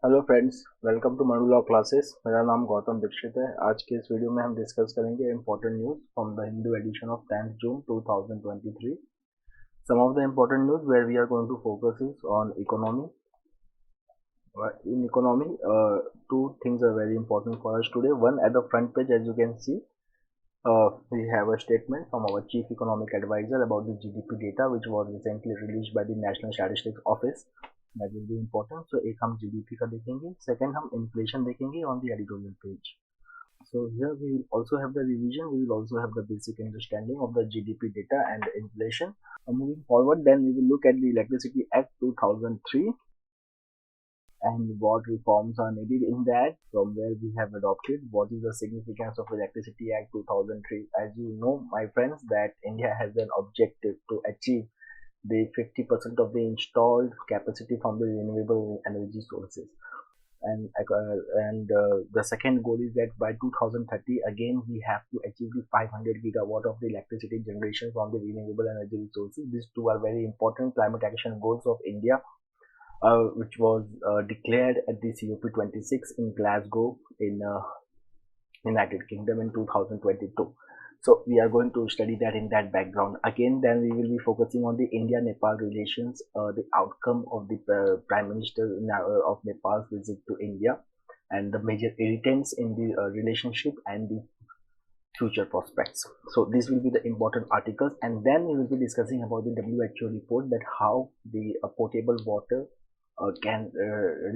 Hello friends, welcome to Manu law classes. मेरा नाम गौतम दीक्षित है। आज के इस वीडियो में हम डिस्कस करेंगे important news from the Hindu edition of 10th June 2023। Some of the important news where we are going to focus is on economy. In economy, two things are very important for us today. One, at the front page, as you can see, we have a statement from our chief economic advisor about the GDP data, which was recently released by the National Statistics Office. That will be important. So एक हम GDP का देखेंगे, second हम inflation देखेंगे on the editorial page. So here we will also have the revision. We will also have the basic understanding of the GDP data and inflation. Moving forward, then we will look at the Electricity Act 2003 and what reforms are needed in that, from where we have adopted, what is the significance of Electricity Act 2003. As you know, my friends, that India has an objective to achieve the 50% of the installed capacity from the renewable energy sources. And the second goal is that by 2030 again we have to achieve the 500 gigawatt of the electricity generation from the renewable energy resources. These two are very important climate action goals of India, which was declared at the COP26 in Glasgow in United Kingdom in 2022. So we are going to study that in that background. Again, then we will be focusing on the India-Nepal relations, the outcome of the Prime Minister of Nepal's visit to India, and the major irritants in the relationship and the future prospects. So these will be the important articles, and then we will be discussing about the WHO report, that how the potable water can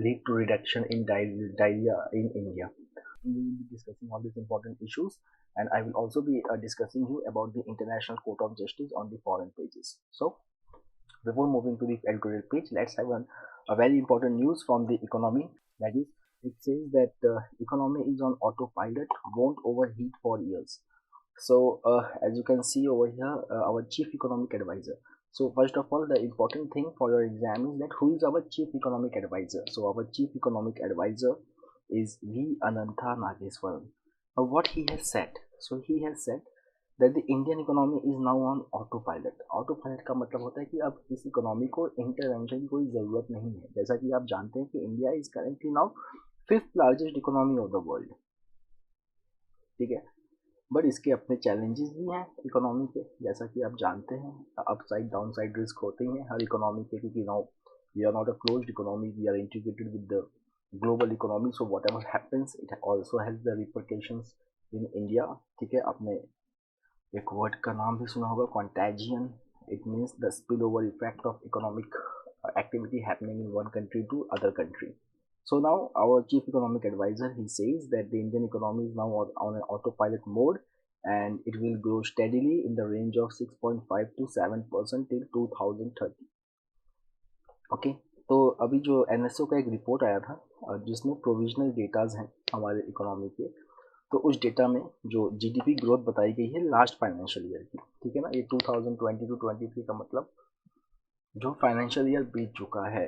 lead to reduction in diarrhea in India. We will be discussing all these important issues, and I will also be discussing you about the International Court of Justice on the foreign pages. So before moving to the editorial page, let's have a very important news from the economy. That is, it says that economy is on autopilot, won't overheat for years. So as you can see over here, our chief economic advisor. So first of all, the important thing for your exam is that who is our chief economic advisor. So our chief economic advisor is V. Anantha Nageswaran. What he has said, so he has said that the Indian economy is now on autopilot. Autopilot का मतलब होता है कि अब इस economy को intervention की कोई ज़रूरत नहीं है। जैसा कि आप जानते हैं कि India is currently now fifth largest economy of the world, ठीक है। बट इसके अपने चैलेंजेस भी हैं इकोनॉमी के, जैसा कि आप जानते हैं अपसाइड डाउन साइड रिस्क होते ही हैं हर इकोनॉमी के, क्योंकि now we are not a closed economy, we are integrated with the global economy. So whatever happens it also has the repercussions in India, ठीक है। अपने एक वर्ड का नाम भी सुना होगा, contagion. It means the spill over effect of economic activity happening in one country to other country. So now our chief economic advisor, he says that the Indian economy is now on an autopilot mode, and it will grow steadily in the range of 6.5 to 7% till 2030. Okay, तो अभी जो NSO का एक report आया था जिसमें provisional datas हैं हमारे इकोनॉमी के, तो उस डेटा में जो जीडीपी ग्रोथ बताई गई है लास्ट फाइनेंशियल ईयर की, ठीक है ना, ये 2020 टू 23 का मतलब जो फाइनेंशियल ईयर बीत चुका है,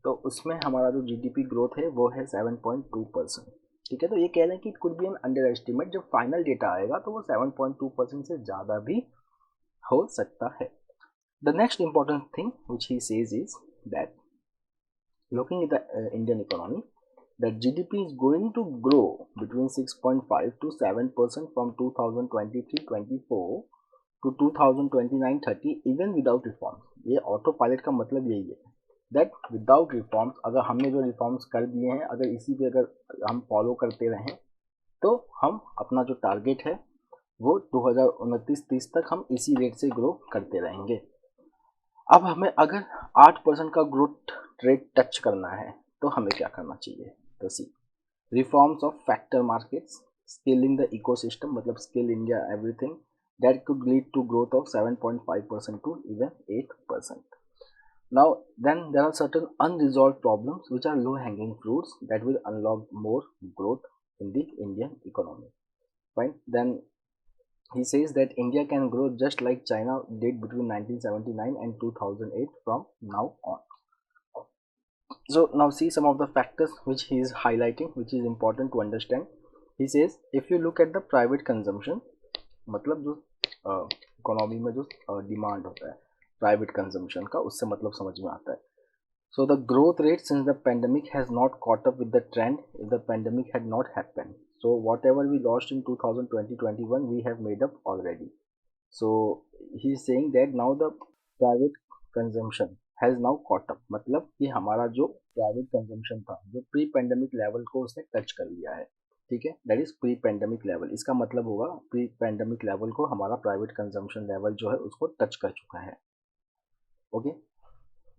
तो उसमें हमारा जो जीडीपी ग्रोथ है वो है 7.2%, ठीक है। तो ये कह रहे हैं कि it could be an under estimate, जब फाइनल डेटा आएगा तो वो 7.2% से ज़्यादा भी हो सकता है। The next important thing which he says is that looking at the Indian economy, that GDP is going to grow between 6.5 to 7% from 2023-24 to 2029-30 even without reforms. ये ऑटो पायलट का मतलब यही है, दैट विदाउट रिफॉर्म्स, अगर हमने जो reforms कर दिए हैं अगर इसी पे अगर हम फॉलो करते रहें तो हम अपना जो टारगेट है वो 2029-30 तक हम इसी रेट से ग्रो करते रहेंगे। अब हमें अगर 8% का ग्रोथ रेट टच करना है तो हमें क्या करना चाहिए, तो see reforms of factor markets, scaling the ecosystem, मतलब scale India everything, that could lead to growth of 7.5% to even 8%. Now then there are certain unresolved problems which are low hanging fruits that will unlock more growth in the Indian economy. Fine. Then he says that India can grow just like China did between 1979 and 2008 from now on. So now see some of the factors which he is highlighting, which is important to understand. He says if you look at the private consumption, मतलब जो economy में जो demand होता है private consumption का, उससे मतलब समझ में आता है। So the growth rate since the pandemic has not caught up with the trend if the pandemic had not happened. So whatever we lost in 2020-21 we have made up already. So he is saying that now the private consumption has now caught up, मतलब कि हमारा जो private consumption था जो pre pandemic level को उसने touch कर लिया है, ठीक है, that is pre pandemic level. इसका मतलब होगा प्री पेंडेमिक लेवल को हमारा प्राइवेट कंजम्पशन लेवल जो है उसको टच कर चुका है। Okay,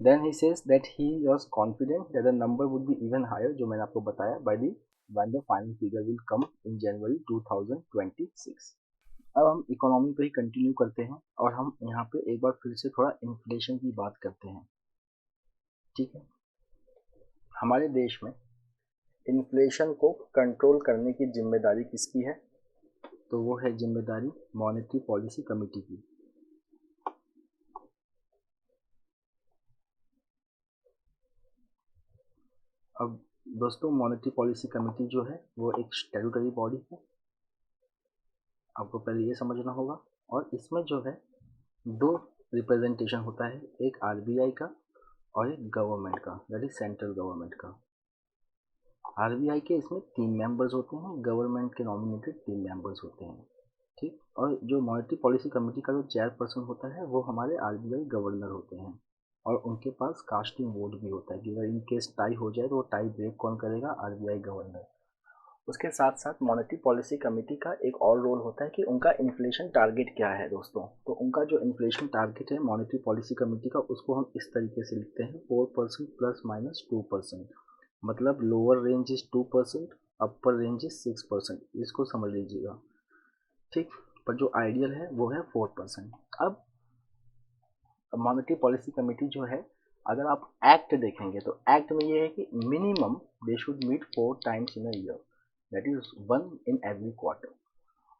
then he says that he was confident that the number would be even higher, जो मैंने आपको बताया, by the when the final figure will come in January 2026। अब हम इकोनॉमी पे ही कंटिन्यू करते हैं और हम यहाँ पे एक बार फिर से थोड़ा इन्फ्लेशन की बात करते हैं, ठीक है। हमारे देश में इन्फ्लेशन को कंट्रोल करने की जिम्मेदारी किसकी है? तो वो है जिम्मेदारी मॉनेटरी पॉलिसी कमेटी की। अब दोस्तों मॉनेटरी पॉलिसी कमेटी जो है वो एक स्टैट्यूटरी बॉडी है, आपको पहले ये समझना होगा। और इसमें जो है दो रिप्रेजेंटेशन होता है, एक आरबीआई का और एक गवर्नमेंट का, दैट इज सेंट्रल गवर्नमेंट का। आरबीआई के इसमें 3 मेंबर्स होते हैं, गवर्नमेंट के नॉमिनेटेड 3 मेंबर्स होते हैं, ठीक। और जो मॉनेटरी पॉलिसी कमेटी का जो चेयरपर्सन होता है वो हमारे आरबीआई गवर्नर होते हैं और उनके पास कास्टिंग वोट भी होता है कि अगर इन केस टाई हो जाए तो वो टाई ब्रेक कौन करेगा? RBI governor. उसके साथ साथ मॉनेटरी पॉलिसी कमेटी का एक और रोल होता है कि उनका इन्फ्लेशन टारगेट क्या है दोस्तों। तो उनका जो इन्फ्लेशन टारगेट है मॉनेटरी पॉलिसी कमेटी का, उसको हम इस तरीके से लिखते हैं 4% प्लस माइनस 2%, मतलब lower range is 2%, upper range is 6%, इसको समझ लीजिएगा, ठीक। पर जो आइडियल है वो है 4%। अब मॉनेटरी पॉलिसी कमेटी जो है, अगर आप एक्ट देखेंगे तो एक्ट में ये है कि minimum they should meet 4 times in a year, that is 1 in every quarter.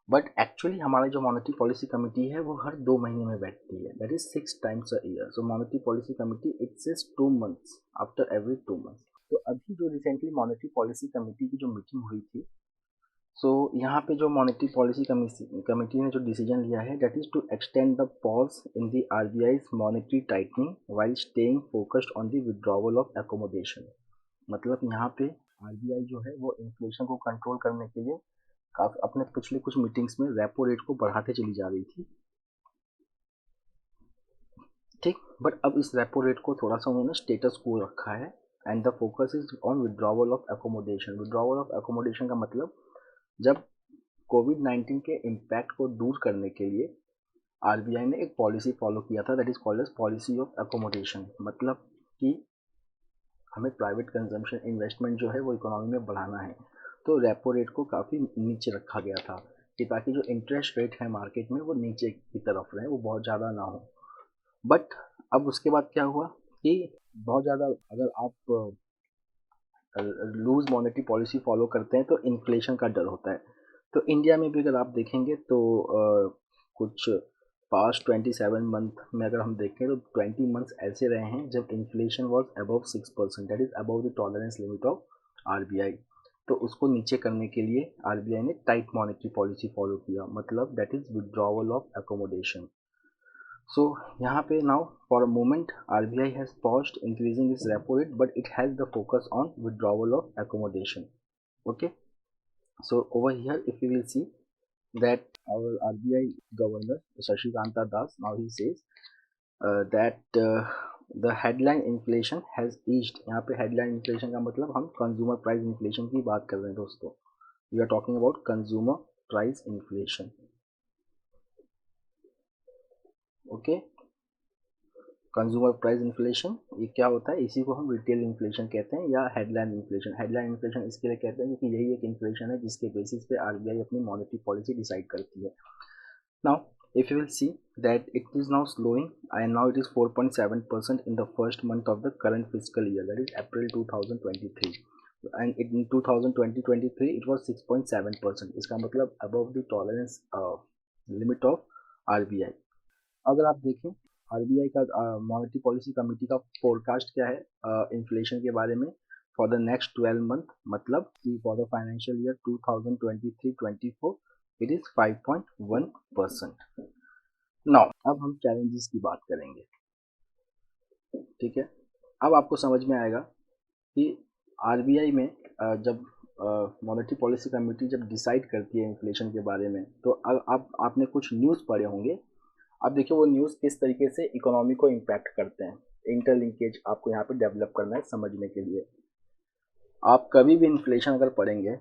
But actually हमारा जो मॉनेटरी पॉलिसी कमेटी है वो हर 2 महीने में बैठती है, that is 6 times a year. So monetary policy committee it says 2 months after every 2 months. तो अभी जो रिसेंटली मॉनेटरी पॉलिसी कमेटी की जो मीटिंग हुई थी, सो यहाँ पे जो मॉनेटरी पॉलिसी कमेटी ने जो डिसीजन लिया है that is to extend the pause in the RBI monetary tightening while staying focused on the withdrawal of accommodation. मतलब यहाँ पे आरबीआई जो है वो इन्फ्लेशन को कंट्रोल करने के लिए काफी अपने पिछले कुछ मीटिंग्स में रेपो रेट को बढ़ाते चली जा रही थी, ठीक। बट अब इस रेपो रेट को थोड़ा सा उन्होंने स्टेटस को रखा है and the focus is on withdrawal of accommodation. Withdrawal of accommodation का मतलब जब कोविड-19 के इम्पैक्ट को दूर करने के लिए आरबीआई ने एक पॉलिसी फॉलो किया था that is called as policy of accommodation. मतलब कि हमें प्राइवेट कंजम्पशन इन्वेस्टमेंट जो है वो इकोनॉमी में बढ़ाना है, तो रेपो रेट को काफ़ी नीचे रखा गया था कि ताकि जो इंटरेस्ट रेट है मार्केट में वो नीचे की तरफ रहे, वो बहुत ज़्यादा ना हो। बट अब उसके बाद क्या हुआ कि बहुत ज़्यादा अगर आप लूज मॉनेटरी पॉलिसी फॉलो करते हैं तो इन्फ्लेशन का डर होता है। तो इंडिया में भी अगर आप देखेंगे तो कुछ पास्ट 27 मंथ में अगर हम देखें तो 20 मंथ्स ऐसे रहे हैं जब inflation was above 6%, that is above the tolerance limit of RBI. तो उसको नीचे करने के लिए आरबीआई ने टाइट मॉनेटरी पॉलिसी फॉलो किया, मतलब that is withdrawal of accommodation. So यहाँ पे now for a moment RBI has paused increasing its repo rate, but it has the focus on withdrawal of accommodation. Okay, so over here if we will see that our RBI governor Shashikanta Das, now he says that the headline inflation has eased। यहाँ पे headline inflation का मतलब हम consumer price inflation की बात कर रहे हैं दोस्तों, we are talking about consumer price inflation। okay, consumer price inflation ये क्या होता है? इसी को हम रिटेल इन्फ्लेशन कहते हैं या हेडलाइन इन्फ्लेशन। हेडलाइन इन्फ्लेशन इसके लिए कहते हैं क्योंकि यही एक इन्फ्लेशन है जिसके बेसिस पे आरबीआई अपनी मॉनेटरी पॉलिसी डिसाइड करती है। Now if you will see that it is now slowing and now it is 4.7% in the first month of the current fiscal year, that is April 2023, and in 2023 it was 6.7%। इसका मतलब above the tolerance limit of RBI। अगर आप देखें RBI का monetary policy committee का forecast क्या है inflation के बारे में फॉर द नेक्स्ट 12 मंथ, मतलब कि for the financial year 2023-24 it is 5.1%। Now अब हम चैलेंजेस की बात करेंगे, ठीक है। अब आपको समझ में आएगा कि आरबीआई में जब मॉनेटरी पॉलिसी कमेटी जब डिसाइड करती है इन्फ्लेशन के बारे में, तो अब आप आपने कुछ न्यूज़ पढ़े होंगे। अब देखिए वो न्यूज़ किस तरीके से इकोनॉमी को इम्पैक्ट करते हैं। इंटरलिंकेज आपको यहाँ पे डेवलप करना है समझने के लिए। आप कभी भी इन्फ्लेशन अगर पढ़ेंगे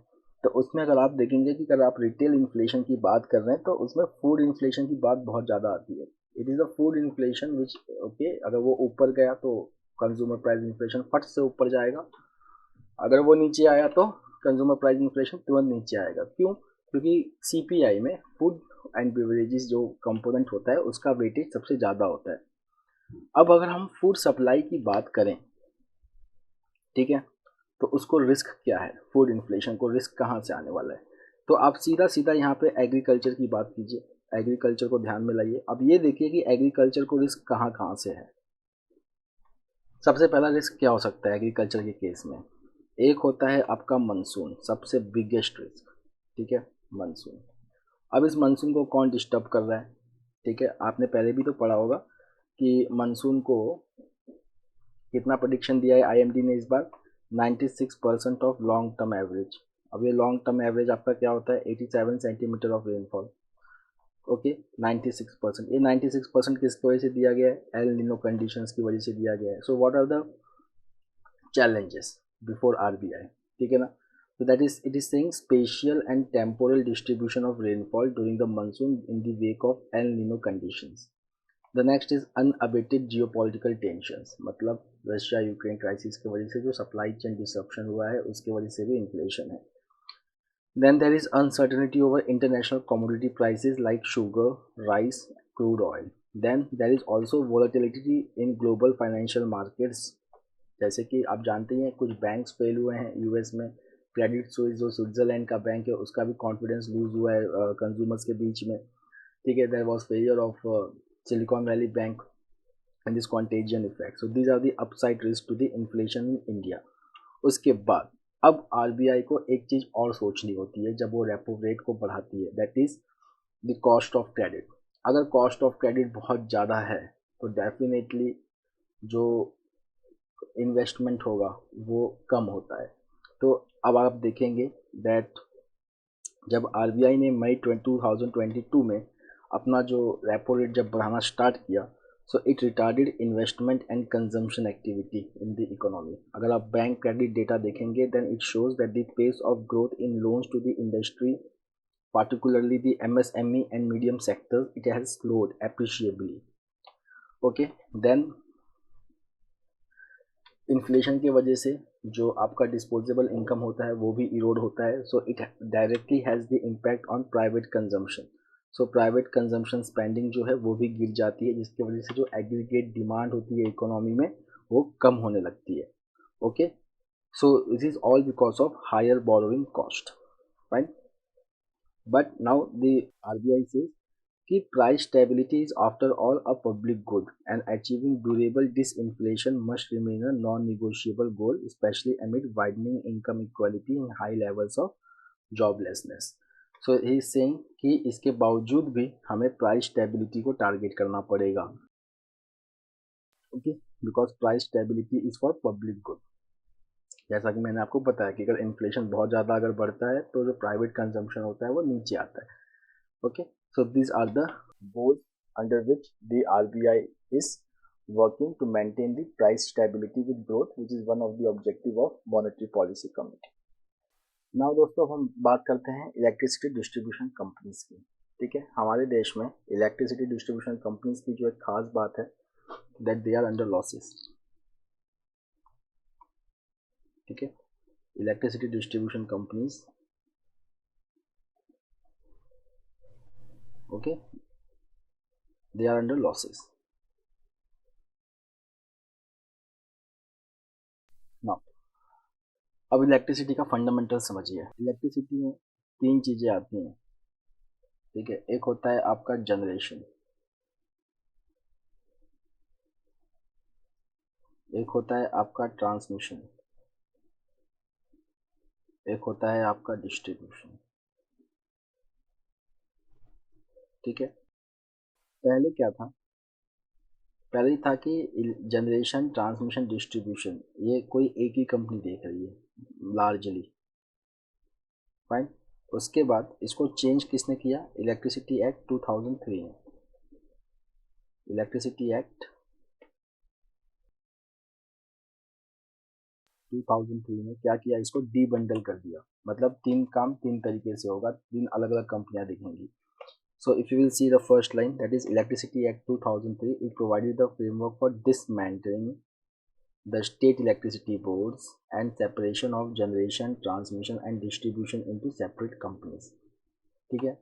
तो उसमें अगर आप देखेंगे कि अगर आप रिटेल इन्फ्लेशन की बात कर रहे हैं तो उसमें फूड इन्फ्लेशन की बात बहुत ज़्यादा आती है। It is a food inflation which, okay, अगर वो ऊपर गया तो कंज्यूमर प्राइस इन्फ्लेशन फट से ऊपर जाएगा, अगर वो नीचे आया तो कंज्यूमर प्राइस इन्फ्लेशन तुरंत नीचे आएगा। क्यों? क्योंकि सीपीआई में फूड एंड बेवरेजेस जो कंपोनेंट होता है उसका वेटेज सबसे ज़्यादा होता है। अब अगर हम फूड सप्लाई की बात करें, ठीक है, तो उसको रिस्क क्या है, फूड इन्फ्लेशन को रिस्क कहाँ से आने वाला है? तो आप सीधा सीधा यहाँ पे एग्रीकल्चर की बात कीजिए, एग्रीकल्चर को ध्यान में लाइए। अब ये देखिए कि एग्रीकल्चर को रिस्क कहाँ कहाँ से है। सबसे पहला रिस्क क्या हो सकता है एग्रीकल्चर के केस में? एक होता है आपका मानसून, सबसे बिगेस्ट रिस्क, ठीक है, मानसून। अब इस मानसून को कौन डिस्टर्ब कर रहा है? ठीक है, आपने पहले भी तो पढ़ा होगा कि मानसून को कितना प्रेडिक्शन दिया है आईएमडी ने इस बार, 96% ऑफ लॉन्ग टर्म एवरेज। अब ये लॉन्ग टर्म एवरेज आपका क्या होता है, 87 सेंटीमीटर ऑफ रेनफॉल। ओके, 96%, ये 96% किसकी वजह से दिया गया है? एल निनो कंडीशंस की वजह से दिया गया है। So what are the challenges before RBI, ठीक है ना? So that is, it is saying spatial and temporal distribution of rainfall during the monsoon in the wake of El Nino conditions. The next is unabated geopolitical tensions, मतलब Russia Ukraine crisis की वजह से जो supply chain disruption हुआ है उसकी वजह से भी इन्फ्लेशन है। Then there is uncertainty over international commodity prices like sugar, rice, crude oil. Then there is also volatility in global financial markets, जैसे कि आप जानते हैं कुछ बैंक्स फेल हुए हैं यूएस में। क्रेडिट स्विस जो स्विट्जरलैंड का बैंक है उसका भी कॉन्फिडेंस लूज हुआ है कंज्यूमर्स के बीच में, ठीक है। There was failure of Silicon Valley bank and this contagion effect. So these are the upside risk to the inflation in India. उसके बाद अब आरबीआई को एक चीज़ और सोचनी होती है जब वो रेपो रेट को बढ़ाती है, that is the cost of credit. अगर कॉस्ट ऑफ क्रेडिट बहुत ज़्यादा है तो डेफिनेटली जो इन्वेस्टमेंट होगा वो कम होता है। तो अब आप देखेंगे दैट जब आरबीआई ने मई 2022 में अपना जो रेपो रेट जब बढ़ाना स्टार्ट किया, so it retarded investment and consumption activity in the economy. अगर आप बैंक क्रेडिट डेटा देखेंगे then it shows that the pace of growth in loans to the industry, particularly the MSME and medium sectors, it has slowed appreciably. Okay, then inflation की वजह से जो आपका disposable income होता है वो भी इरोड होता है। So it directly has the impact on private consumption. So private consumption spending जो है वो भी गिर जाती है, जिसकी वजह से जो एग्रीगेट डिमांड होती है इकोनॉमी में वो कम होने लगती है। Okay, so this is all because of higher borrowing cost, fine. But now the RBI says कि price stability is after all a public good and achieving durable disinflation must remain a non-negotiable goal, especially amid widening income inequality and high levels of joblessness. So he is saying कि इसके बावजूद भी हमें price stability को target करना पड़ेगा, okay, because price stability is for public good. जैसा कि मैंने आपको बताया कि अगर इन्फ्लेशन बहुत ज़्यादा अगर बढ़ता है तो जो प्राइवेट कंजम्पशन होता है वो नीचे आता है। Okay, so these are the goals under which the RBI is working to maintain the price stability with growth, which is one of the objective of Monetary Policy Committee. Now दोस्तों हम बात करते हैं इलेक्ट्रिसिटी डिस्ट्रीब्यूशन कंपनीज की। ठीक है, हमारे देश में इलेक्ट्रिसिटी डिस्ट्रीब्यूशन कंपनीज की जो एक खास बात है that they are under losses. ठीक है, electricity distribution companies, okay, they are under losses. Now अब इलेक्ट्रिसिटी का फंडामेंटल समझिए। इलेक्ट्रिसिटी में तीन चीज़ें आती हैं, ठीक है। एक होता है आपका जनरेशन, एक होता है आपका ट्रांसमिशन, एक होता है आपका डिस्ट्रीब्यूशन। ठीक है, पहले क्या था पहले ही था कि जनरेशन ट्रांसमिशन डिस्ट्रीब्यूशन ये कोई एक ही कंपनी देख रही है लार्जली, फाइन। उसके बाद इसको चेंज किसने किया, इलेक्ट्रिसिटी एक्ट 2003 में। इलेक्ट्रिसिटी एक्ट 2003 में क्या किया, इसको डी बंडल कर दिया, मतलब तीन काम तीन तरीके से होगा, तीन अलग अलग कंपनियां दिखेंगी। So if you will see the first line, that is Electricity Act 2003, it provided the framework for dismantling the state electricity boards and separation of generation, transmission and distribution into separate companies। ठीक है,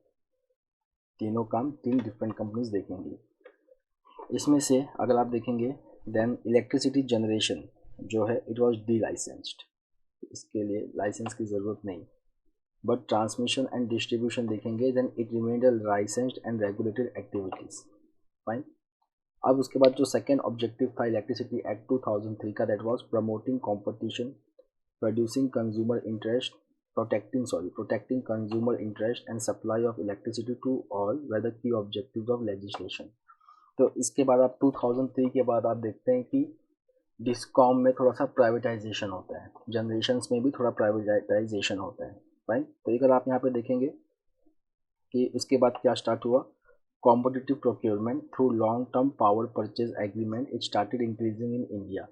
तीनों काम तीन different companies देखेंगी। इसमें से अगर आप देखेंगे देन इलेक्ट्रिसिटी जनरेशन जो है इट वाज डी लाइसेंस्ड, इसके लिए लाइसेंस की ज़रूरत नहीं। बट ट्रांसमिशन एंड डिस्ट्रीब्यूशन देखेंगे then it remained licensed and regulated activities, fine. अब उसके बाद जो सेकेंड ऑब्जेक्टिव था इलेक्ट्रिसिटी एक्ट 2003 का, that was promoting competition, producing consumer interest, protecting consumer interest and supply of electricity to all were the key objectives of legislation. तो इसके बाद आप 2003 के बाद आप देखते हैं कि डिस्कॉम में थोड़ा सा प्राइवेटाइजेशन होता है, जनरेशन्स में भी थोड़ा प्राइवेटाइजेशन होता है, फाइन। तो अगर आप यहाँ पे देखेंगे कि उसके बाद क्या स्टार्ट हुआ, competitive procurement through long-term power purchase agreement, it started increasing in India,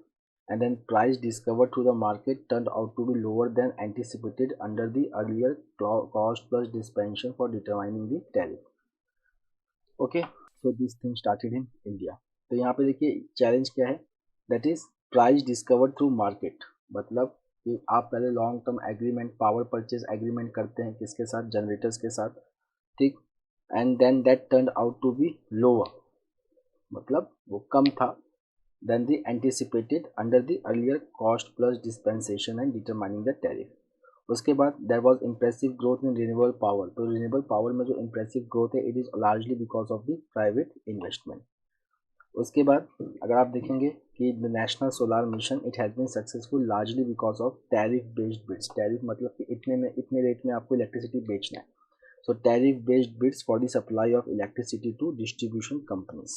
and then price discovered through the market turned out to be lower than anticipated under the earlier cost plus dispensation for determining the tariff। Okay, so this thing started in India। तो यहाँ पे देखिए challenge क्या है, that is price discovered through market, मतलब कि आप पहले long term agreement power purchase agreement करते हैं किसके साथ, जनरेटर्स के साथ, ठीक। And then that turn out to be lower, मतलब वो कम था then the anticipated under the earlier cost plus dispensation and determining the tariff. उसके बाद there was impressive growth in renewable power. तो रिन्यूएबल पावर में जो इम्प्रेसिव ग्रोथ है it is largely because of the private investment. उसके बाद अगर आप देखेंगे कि the national solar mission it has been successful largely because of tariff based bids. Tariff मतलब कि इतने में इतने रेट में आपको इलेक्ट्रिसिटी बेचना है। So tariff-based bids for the supply of electricity to distribution companies.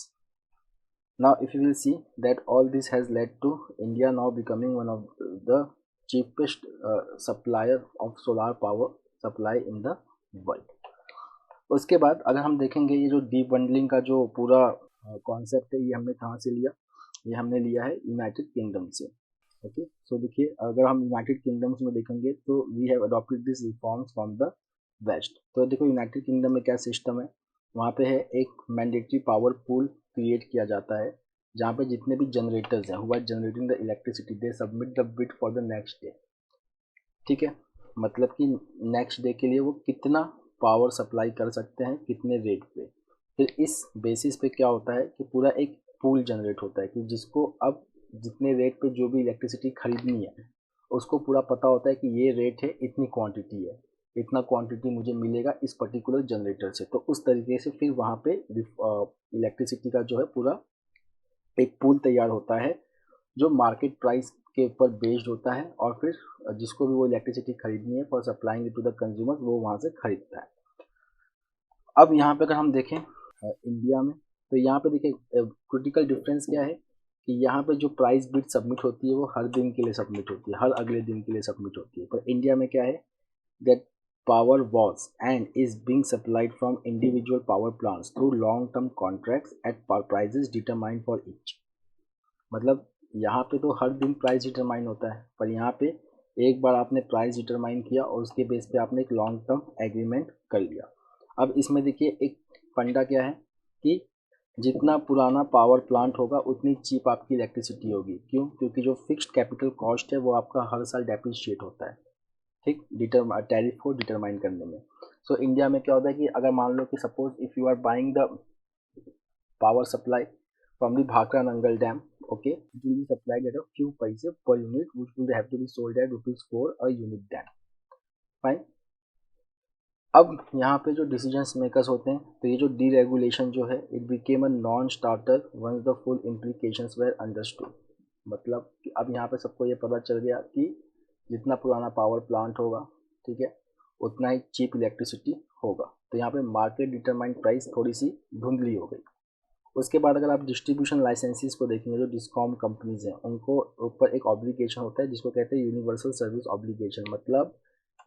Now, if you will see that all this has led to India now becoming one of the cheapest supplier of solar power supply in the world। उसके बाद अगर हम देखेंगे ये जो D bundling का जो पूरा कॉन्सेप्ट है ये हमने कहाँ से लिया, ये हमने लिया है यूनाइटेड किंगडम से। ओके, सो देखिए अगर हम यूनाइटेड किंगडम्स में देखेंगे तो we have adopted this reforms from the west. तो देखो यूनाइटेड किंगडम में क्या सिस्टम है, वहाँ पे है एक मैंडेटरी पावर पूल क्रिएट किया जाता है जहाँ पे जितने भी जनरेटर्स हैं who are generating the electricity they submit the bid for the next day. ठीक है, मतलब कि नेक्स्ट डे के लिए वो कितना पावर सप्लाई कर सकते हैं कितने रेट पे। फिर इस बेसिस पे क्या होता है कि पूरा एक पूल जनरेट होता है कि जिसको अब जितने रेट पे जो भी इलेक्ट्रिसिटी खरीदनी है उसको पूरा पता होता है कि ये रेट है, इतनी क्वांटिटी है, इतना क्वांटिटी मुझे मिलेगा इस पर्टिकुलर जनरेटर से। तो उस तरीके से फिर वहाँ पे इलेक्ट्रिसिटी का जो है पूरा एक पूल तैयार होता है जो मार्केट प्राइस के ऊपर बेस्ड होता है, और फिर जिसको भी वो इलेक्ट्रिसिटी खरीदनी है for supplying to the consumer वो वहाँ से खरीदता है। अब यहाँ पे अगर हम देखें इंडिया में, तो यहाँ पे देखिए क्रिटिकल डिफरेंस क्या है कि यहाँ पे जो प्राइस बिड सबमिट होती है वो हर दिन के लिए सबमिट होती है, हर अगले दिन के लिए सबमिट होती है। पर इंडिया में क्या है that power was and is being supplied from individual power plants through long-term contracts at prices determined for each। मतलब यहाँ पे तो हर दिन प्राइस डिटरमाइन होता है, पर यहाँ पे एक बार आपने प्राइस डिटरमाइन किया और उसके बेस पे आपने एक लॉन्ग टर्म एग्रीमेंट कर लिया। अब इसमें देखिए एक फंडा क्या है कि जितना पुराना पावर प्लांट होगा उतनी चीप आपकी इलेक्ट्रिसिटी होगी। क्यों? क्योंकि जो फिक्स्ड कैपिटल कॉस्ट है वो आपका हर साल डेप्रिशिएट होता है, ठीक, टैरिफ को डिटरमाइन करने में। सो इंडिया में क्या होता है कि अगर मान लो कि suppose if you are buying the power supply from the Bhakra Nangal dam, okay, it will be supplied at a few paise per unit which will have to be sold at ₹4 a unit dam, fine. अब यहाँ पे जो decisions makers होते हैं, तो ये जो deregulation जो है it became a non starter once the full implications were understood. मतलब कि अब यहाँ पे सबको ये पता चल गया कि जितना पुराना पावर प्लांट होगा, ठीक है, उतना ही चीप इलेक्ट्रिसिटी होगा। तो यहाँ पे मार्केट डिटरमाइंड प्राइस थोड़ी सी धुंधली हो गई। उसके बाद अगर आप डिस्ट्रीब्यूशन लाइसेंसेस को देखेंगे, जो डिस्कॉम कंपनीज हैं उनको ऊपर एक ऑब्लिगेशन होता है जिसको कहते हैं यूनिवर्सल सर्विस ऑब्लिगेशन। मतलब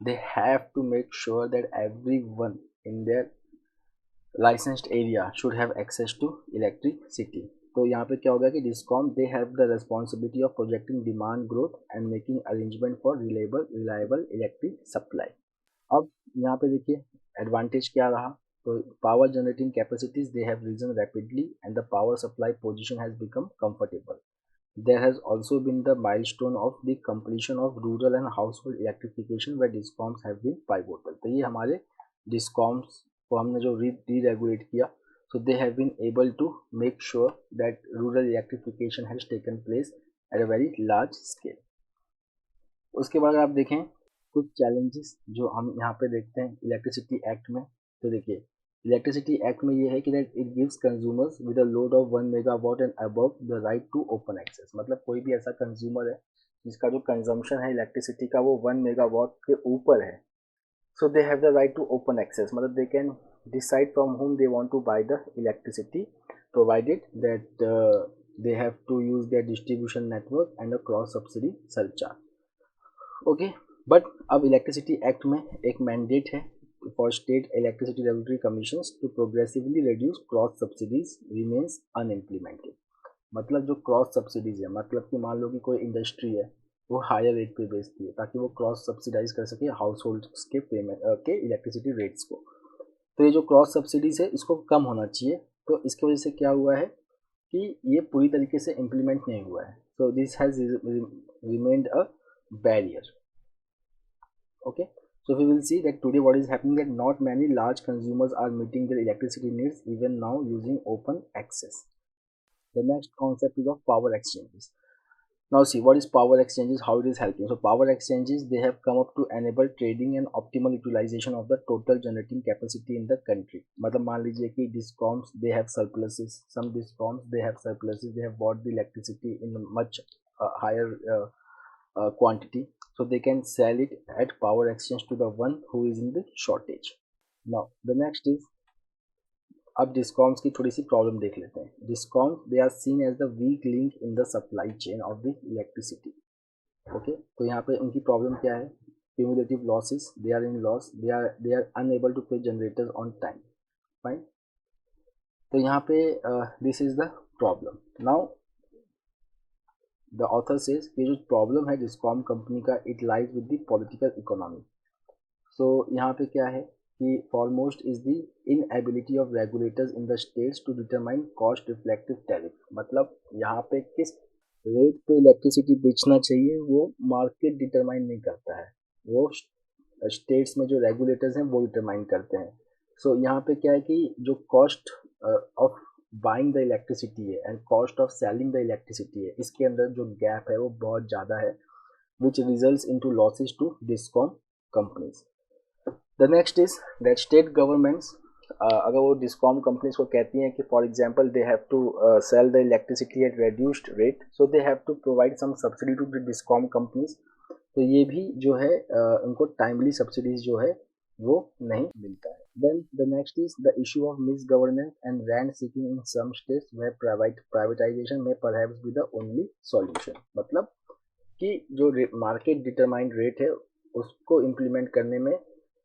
they have to make sure that everyone in their licensed area should have access to electricity। तो यहाँ पे क्या होगा कि discom they have the responsibility of projecting demand growth and making arrangement for reliable electric supply. अब यहाँ पे देखिए एडवांटेज क्या रहा, तो power generating capacities they have risen rapidly and the power supply position has become comfortable. There has also been the milestone of the completion of rural and household electrification where discoms have been pivotal। तो ये हमारे discoms को हमने जो re-regulate किया, so they have been able to make sure that rural electrification has taken place at a very large scale। उसके बाद आप देखें कुछ चैलेंजेस जो हम यहाँ पे देखते हैं इलेक्ट्रिसिटी एक्ट में। तो देखिए इलेक्ट्रिसिटी एक्ट में ये है कि that it gives consumers with a load of 1 megawatt and above the right to open access. मतलब कोई भी ऐसा कंज्यूमर है जिसका जो कंजम्पशन है इलेक्ट्रिसिटी का वो 1 मेगावाट के ऊपर है, so they have the right to open access. मतलब they can decide from whom they want to buy the electricity provided that they have to use their distribution network and a cross subsidy surcharge। Okay but अब electricity act में एक mandate है for state electricity regulatory commissions to progressively reduce cross subsidies remains unimplemented. मतलब जो cross subsidies है, मतलब कि मान लो कि कोई इंडस्ट्री है वो हायर रेट पे बेचती है ताकि वो क्रॉस सब्सिडाइज कर सके हाउस होल्ड्स के पेमेंट के इलेक्ट्रिसिटी रेट्स को। तो ये जो क्रॉस सब्सिडीज है इसको कम होना चाहिए। तो इसकी वजह से क्या हुआ है कि ये पूरी तरीके से इम्प्लीमेंट नहीं हुआ है। So this has remained a barrier। Okay, so we will see that today what is happening that not many large consumers are meeting their electricity needs even now using open access। The next concept is of power exchanges। Now see what is power exchanges, how it is helping। So power exchanges they have come up to enable trading and optimal utilization of the total generating capacity in the country। मतलब मान लीजिए कि discoms they have surpluses, some discoms they have surpluses, they have bought the electricity in much higher quantity, so they can sell it at power exchange to the one who is in the shortage। Now the next is अब discoms की थोड़ी सी problem देख लेते हैं। Discoms they are seen as the weak link in the supply chain of the electricity. Okay, तो यहाँ पे उनकी प्रॉब्लम क्या है, cumulative losses, they are in loss, they are unable to pay generators on time. Fine, तो यहाँ पे this is the problem. Now the author says कि जो प्रॉब्लम है डिस्कॉम कंपनी का it lies with the political economy. So यहाँ पे क्या है कि foremost is the inability of regulators in the states to determine cost reflective tariff. मतलब यहाँ पे किस रेट पे इलेक्ट्रिसिटी बेचना चाहिए वो मार्केट डिटरमाइन नहीं करता है, वो स्टेट्स में जो रेगुलेटर्स हैं वो डिटरमाइन करते हैं। सो यहाँ पे क्या है कि जो cost of buying the electricity है and cost of selling the electricity है, इसके अंदर जो गैप है वो बहुत ज़्यादा है, which results into losses to discom companies. The next is that state governments अगर वो डिस्कॉम कंपनीज को कहती हैं कि for example they have to sell the electricity at reduced rate, so they have to provide some subsidy to the discom companies. तो ये भी जो है उनको टाइमली सब्सिडीज जो है वो नहीं मिलता है। Then the next is the issue of misgovernance and rent seeking in some states where privatization may perhaps be the only solution. मतलब कि जो मार्केट डिटरमाइंड रेट है उसको इम्प्लीमेंट करने में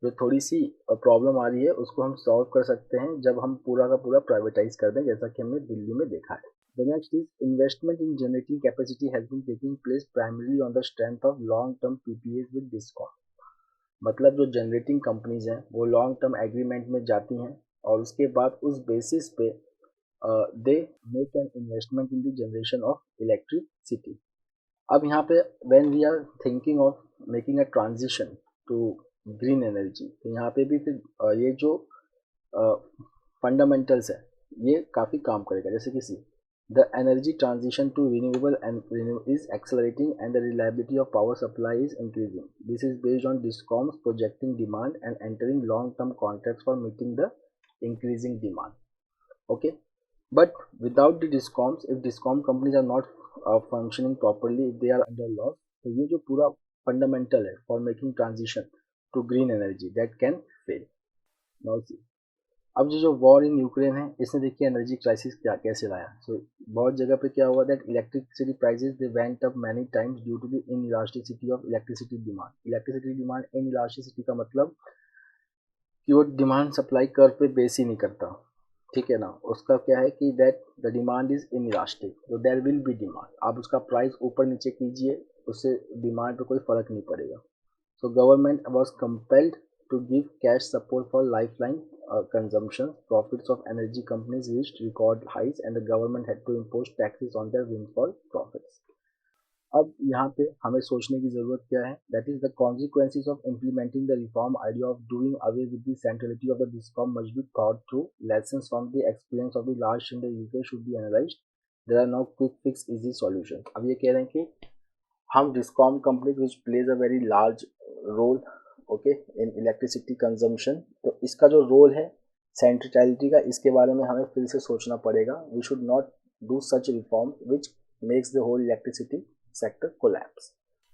जो थोड़ी सी प्रॉब्लम आ रही है उसको हम सॉल्व कर सकते हैं जब हम पूरा का पूरा प्राइवेटाइज कर दें, जैसा कि हमने दिल्ली में देखा है। The next is investment in generating capacity has been taking place primarily on the strength of long-term PPAs with DISCOM। मतलब जो जनरेटिंग कंपनीज हैं वो लॉन्ग टर्म एग्रीमेंट में जाती हैं और उसके बाद उस बेसिस पे they make an investment in the generation of electricity. अब यहाँ पे when we are thinking of making a transition to green energy, तो यहाँ पे भी फिर ये जो फंडामेंटल्स है ये काफ़ी काम करेगा। जैसे कि see the energy transition to renewable and is accelerating and the reliability of power supply is increasing. This is based on discoms projecting demand and entering long term contracts for meeting the increasing demand. Okay, but without the discoms, if discom companies are not functioning properly, if they are under loss, तो ये जो पूरा fundamental है for making transition to green energy that can fail. Now see अब जो war in Ukraine है इसने देखिए एनर्जी क्राइसिस क्या कैसे लाया। सो बहुत जगह पे क्या हुआ that electricity prices they went up many times due to the inelasticity of electricity demand. Electricity demand inelasticity का मतलब कि वो डिमांड सप्लाई कर्व पे बेस ही नहीं करता, ठीक है ना। उसका क्या है कि that the demand is inelastic, तो देयर विल बी डिमांड। आप उसका प्राइस ऊपर नीचे कीजिए, उससे डिमांड पे कोई फर्क नहीं पड़ेगा। So government was compelled to give cash support for lifeline consumption. Profits of energy companies reached record highs, and the government had to impose taxes on their windfall profits. अब यहाँ पे हमें सोचने की जरूरत क्या है, that is the consequences of implementing the reform idea of doing away with the centrality of the discom must be thought through. Lessons from the experience of the last in the UK should be analysed. There are no quick fix easy solution. अब ये कह रहे हैं कि हम discom company which plays a very large role okay in electricity consumption, तो इसका जो रोल है सेंट्रलिटी का, इसके बारे में हमें फिर से सोचना पड़ेगा। We should not do such reform which makes the whole electricity sector collapse.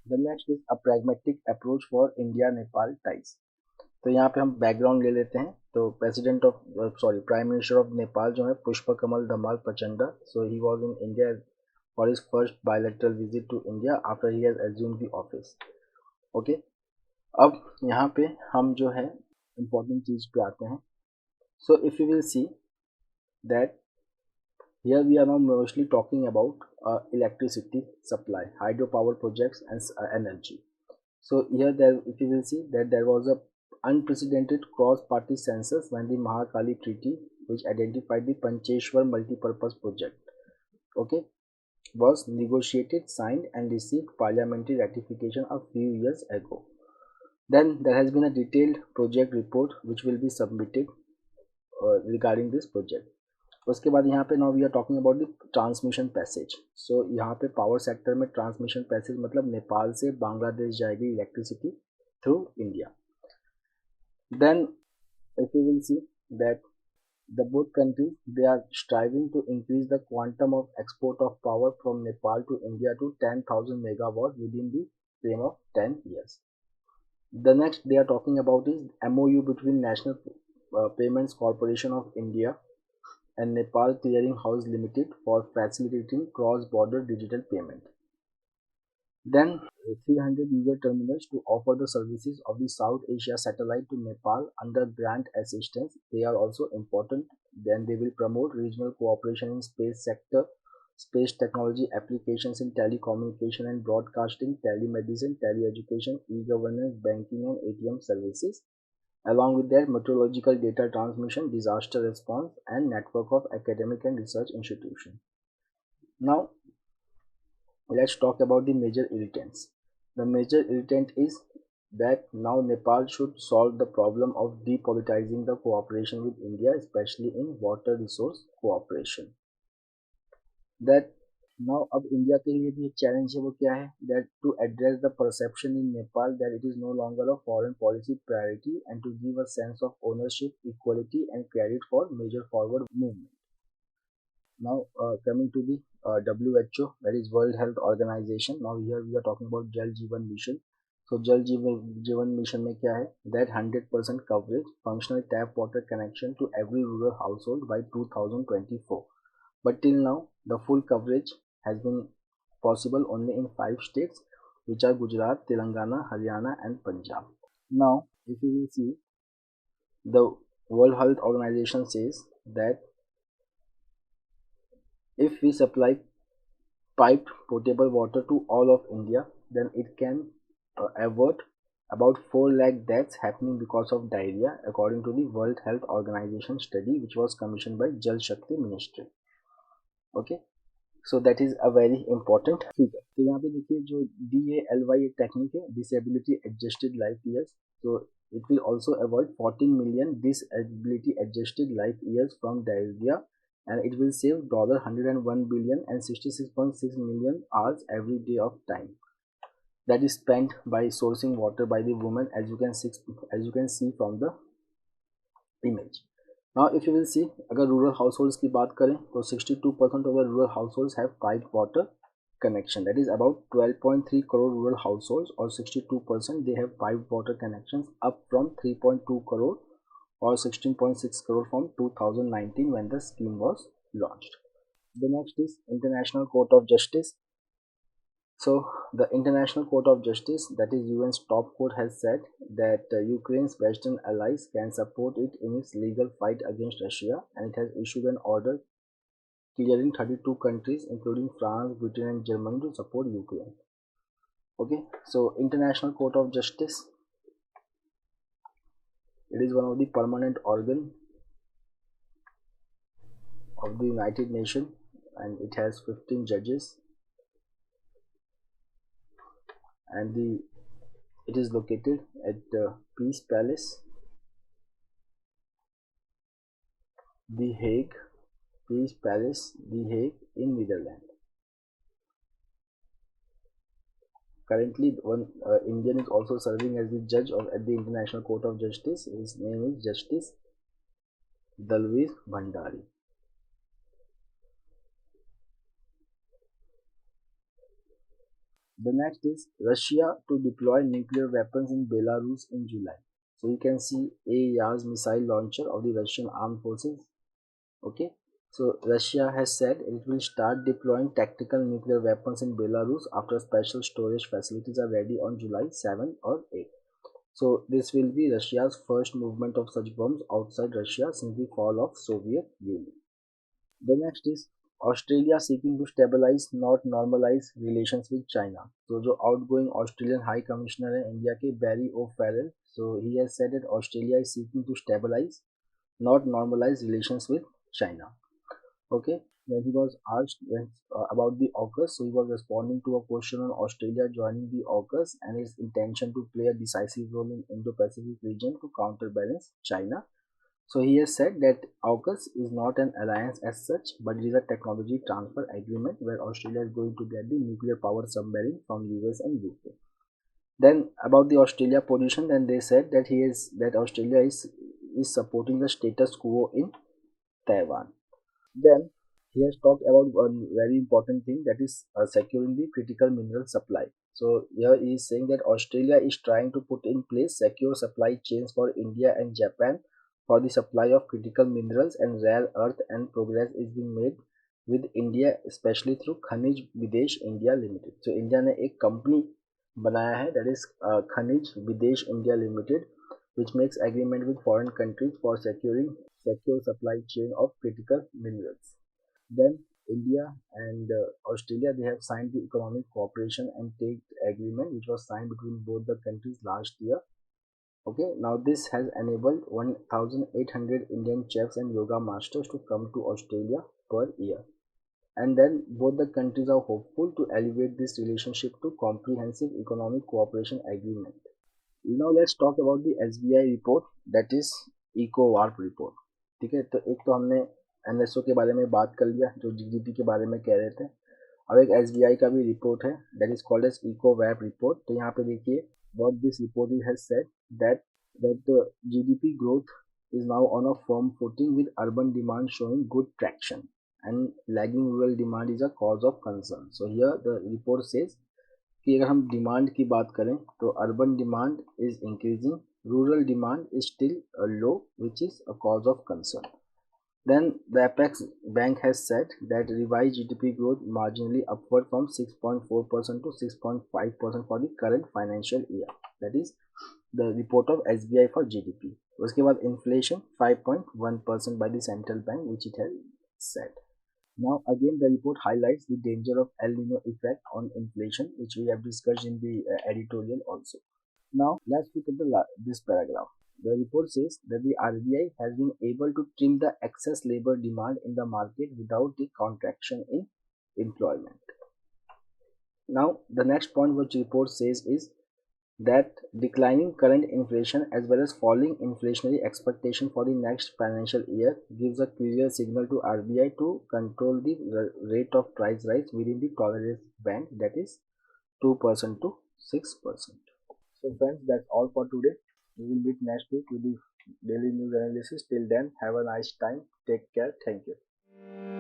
The next is a pragmatic approach for India-Nepal ties. तो यहाँ पे हम बैकग्राउंड ले लेते हैं। तो president of prime minister of Nepal जो है Pushpa Kamal Dahal Prachanda, so he was in India for his first bilateral visit to India after he has assumed the office. ओके, अब यहाँ पे हम जो है इम्पोर्टेंट चीज पे आते हैं। So if you will see that here we are now mostly talking about electricity supply, hydropower projects and energy. So here there, if you will see that there was a unprecedented cross-party census when the Mahakali Treaty, which identified the Pancheshwar multi-purpose project, okay, was negotiated, signed and received parliamentary ratification a few years ago. Then there has been a detailed project report which will be submitted regarding this project. उसके बाद यहाँ पे now we are talking about the transmission passage. सो यहाँ पे power sector में transmission passage मतलब नेपाल से बांग्लादेश जाएगी electricity through India. Then if you will see that the both countries they are striving to increase the quantum of export of power from Nepal to India to 10,000 megawatt within the frame of 10 years. The next they are talking about is MOU between National Payments Corporation of India and Nepal Clearing House Limited for facilitating cross-border digital payment. Then 300 user terminals to offer the services of the South Asia satellite to Nepal under grant assistance. They are also important. Then they will promote regional cooperation in space sector, space technology applications in telecommunication and broadcasting, telemedicine, teleeducation, e-governance, banking and ATM services, along with their meteorological data transmission, disaster response, and network of academic and research institutions. Now, let's talk about the major irritants. The major irritant is that now Nepal should solve the problem of depoliticizing the cooperation with India, especially in water resource cooperation. That now अब India के लिए भी एक challenge है, वो क्या है that to address the perception in Nepal that it is no longer a foreign policy priority and to give a sense of ownership, equality and credit for major forward movement. Now coming to the WHO, that is World Health Organization. Now here we are talking about Jal Jeevan Mission. So Jal Jeevan Mission में क्या है that 100% coverage functional tap water connection to every rural household by 2024. But till now the full coverage has been possible only in 5 states, which are Gujarat, Telangana, Haryana and Punjab. Now if you will see, the World Health Organization says that if we supply piped potable water to all of India, then it can avert about 4 lakh deaths happening because of diarrhea, according to the World Health Organization study which was commissioned by Jal Shakti Ministry. Okay, so that is a very important figure. तो यहाँ पे देखिए जो DALY एक technique है, disability adjusted life years. So it will also avoid 14 million disability adjusted life years from diarrhea, and it will save $101 billion and 66.6 million hours every day of time that is spent by sourcing water by the woman, as you can see from the image. Now if you will see, अगर rural households की बात करें तो 62% of the rural households have piped water connection. That is about 12.3 crore rural households, or 62% they have piped water connections, up from 3.2 crore or 16.6 crore from 2019 when the scheme was launched. The next is International Court of Justice. So, the International Court of Justice, that is UN's top court, has said that Ukraine's Western allies can support it in its legal fight against Russia, and it has issued an order clearing 32 countries, including France, Britain, and Germany, to support Ukraine. Okay, so International Court of Justice, it is one of the permanent organ of the United Nations, and it has 15 judges, and it is located at Peace Palace, The Hague, Peace Palace, The Hague in Netherlands. Currently, one Indian is also serving as the judge at the International Court of Justice. His name is Justice Dalveer Bhandari. The next is Russia to deploy nuclear weapons in Belarus in July. So you can see a Yars missile launcher of the Russian armed forces. Okay, so Russia has said it will start deploying tactical nuclear weapons in Belarus after special storage facilities are ready on July 7 or 8. So this will be Russia's first movement of such bombs outside Russia since the fall of Soviet Union. The next is Australia seeking to stabilize, not normalize relations with China. So जो outgoing Australian High Commissioner है India के Barry O'Farrell, so he has said that Australia is seeking to stabilize, not normalize relations with China. Okay, when he was asked about the AUKUS, so he was responding to a question on Australia joining the AUKUS and its intention to play a decisive role in Indo-Pacific region to counterbalance China. So he has said that AUKUS is not an alliance as such, but it is a technology transfer agreement where Australia is going to get the nuclear powered submarine from US and UK. Then about the Australia position, then they said that Australia is supporting the status quo in Taiwan. Then he has talked about one very important thing, that is securing the critical mineral supply. So here he is saying that Australia is trying to put in place secure supply chains for India and Japan for the supply of critical minerals and rare earth, and progress is being made with India especially through Khanij Videsh India Limited. So India ने एक company बनाया है, that is Khanij Videsh India Limited, which makes agreement with foreign countries for securing secure supply chain of critical minerals. Then India and Australia, they have signed the economic cooperation and trade agreement, which was signed between both the countries last year. Okay, now this has enabled 1,800 Indian chefs and yoga masters to come to Australia per year. And then both the countries are hopeful to elevate this relationship to comprehensive economic cooperation agreement. Now let's talk about the SBI report, that is EcoWarp report. ठीक है, तो एक तो हमने NSO के बारे में बात कर लिया जो GDP के बारे में कह रहे थे. अब एक SBI का भी रिपोर्ट है, that is called as EcoWarp report. तो यहाँ पे देखिए what this report has said, that the GDP growth is now on a firm footing with urban demand showing good traction and lagging rural demand is a cause of concern. So here the report says कि अगर हम demand की बात करें तो urban demand is increasing, rural demand is still low which is a cause of concern. Then the Apex Bank has said that revised GDP growth marginally upward from 6.4% to 6.5% for the current financial year. That is the report of SBI for GDP. उसके बाद inflation 5.1% by the central bank, which it has said. Now again the report highlights the danger of El Nino effect on inflation, which we have discussed in the editorial also. Now let's look at this paragraph. The report says that the RBI has been able to trim the excess labor demand in the market without the contraction in employment. Now the next point which report says is that declining current inflation as well as falling inflationary expectation for the next financial year gives a clear signal to RBI to control the rate of price rise within the tolerance band, that is 2% to 6%. So friends, that's all for today. We will meet next week with the daily news analysis. Till then, have a nice time. Take care. Thank you.